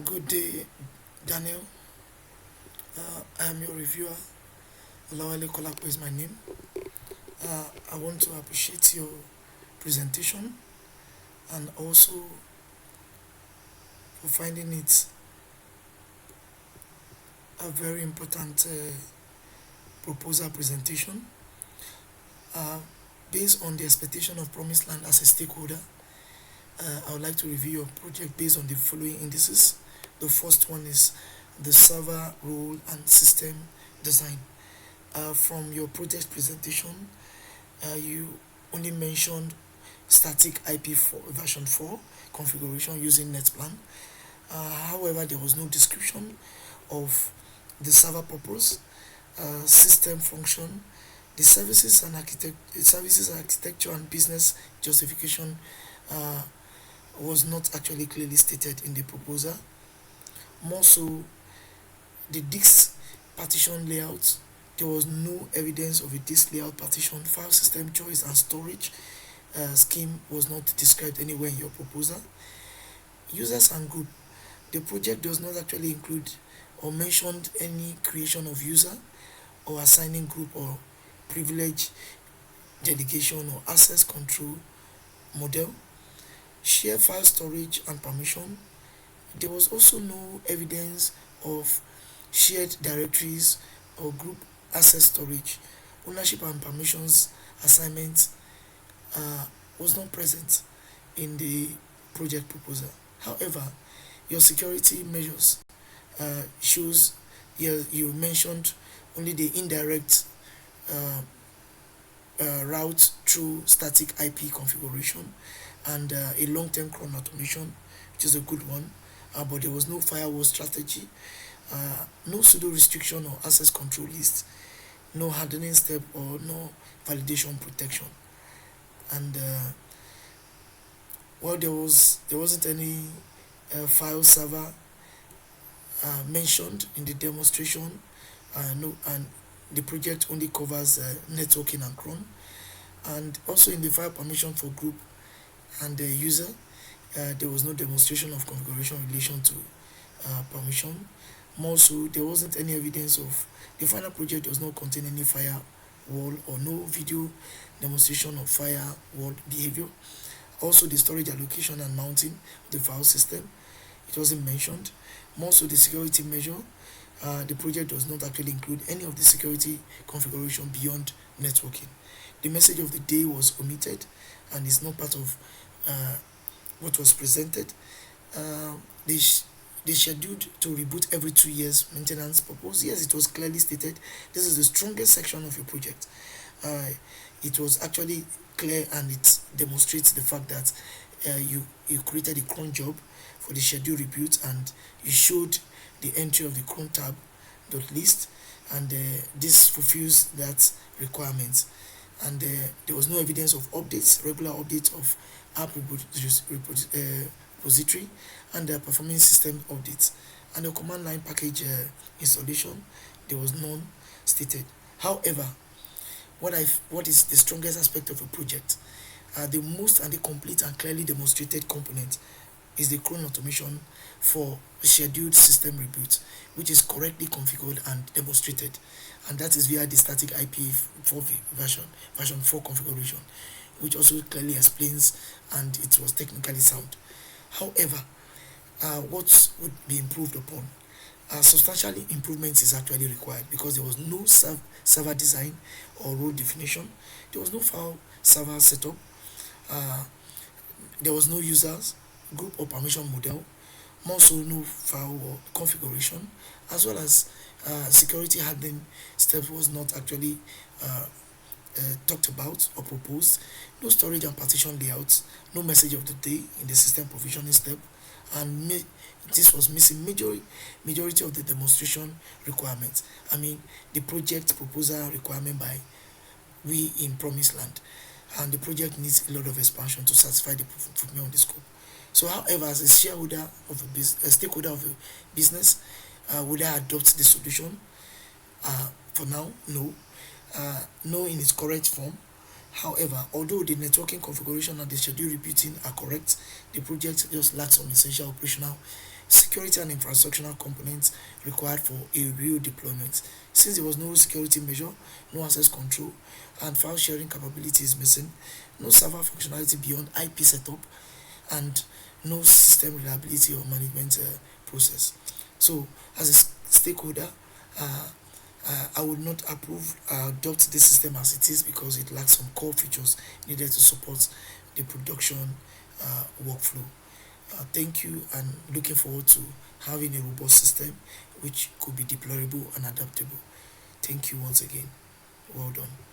Good day, Daniel. I am your reviewer. Olawale Kolapo is my name. I want to appreciate your presentation and also for finding it a very important proposal presentation. Uh, Based on the expectation of Promised Land as a stakeholder, I would like to review your project based on the following indices. The first one is the server role and system design. From your project presentation, you only mentioned static IP4 version 4 configuration using NetPlan. However, there was no description of the server purpose, system function, the services architecture and business justification uh, was not actually clearly stated in the proposal. More so, the disk partition layout, there was no evidence of a disk layout partition, file system choice and storage scheme was not described anywhere in your proposal. Users and group, the project does not actually include or mentioned any creation of user or assigning group or privilege delegation or access control model. Share file storage and permission, there was also no evidence of shared directories or group access storage. Ownership and permissions assignment uh, was not present in the project proposal. However, your security measures shows you mentioned only the indirect uh, route through static IP configuration and a long-term cron automation, which is a good one. But there was no firewall strategy, no pseudo restriction or access control list, no hardening step or no validation protection. And well, there wasn't any file server mentioned in the demonstration. No, and the project only covers networking and cron. And also in the file permission for group and the user, there was no demonstration of configuration in relation to permission. More so, there wasn't any evidence of the final project does not contain any firewall or no video demonstration of firewall behavior. Also, the storage allocation and mounting of the file system, it wasn't mentioned. More so, the security measure, the project does not actually include any of the security configuration beyond networking. The message of the day was omitted and is not part of what was presented. Uh, they, sh- they scheduled to reboot every 2 years maintenance purpose. Yes, it was clearly stated. This is the strongest section of your project. Uh, it was actually clear and it demonstrates the fact that you created a cron job for the schedule reboot and you showed the entry of the cron tab dot list and this fulfills that requirement and there was no evidence of updates, regular updates of app repository and the performance system updates and the command line package installation, there was none stated. However, what is the strongest aspect of a project? The most and the complete and clearly demonstrated component is the cron automation for scheduled system reboot, which is correctly configured and demonstrated, and that is via the static IP4 version 4 configuration, which also clearly explains and it was technically sound. However, what would be improved upon? Substantially improvements is actually required because there was no server design or role definition. There was no file server setup. Uh, there was no users, group or permission model. More so, no file or configuration, as well as security hardening steps was not actually uh, talked about or proposed. No storage and partition layouts. No message of the day in the system provisioning step, and this was missing majority of the demonstration requirements. I mean, the project proposal requirement by we in Promised Land, and the project needs a lot of expansion to satisfy the fulfillment of the scope. So, however, as a shareholder of a stakeholder of a business, would I adopt the solution? For now, no. No in its correct form. However, although the networking configuration and the schedule repeating are correct, the project just lacks some essential operational security and infrastructural components required for a real deployment. Since there was no security measure, no access control, and file sharing capability is missing, no server functionality beyond IP setup, and no system reliability or management process. So, as a stakeholder, uh, I would not adopt this system as it is because it lacks some core features needed to support the production workflow. Thank you, and looking forward to having a robust system which could be deployable and adaptable. Thank you once again. Well done.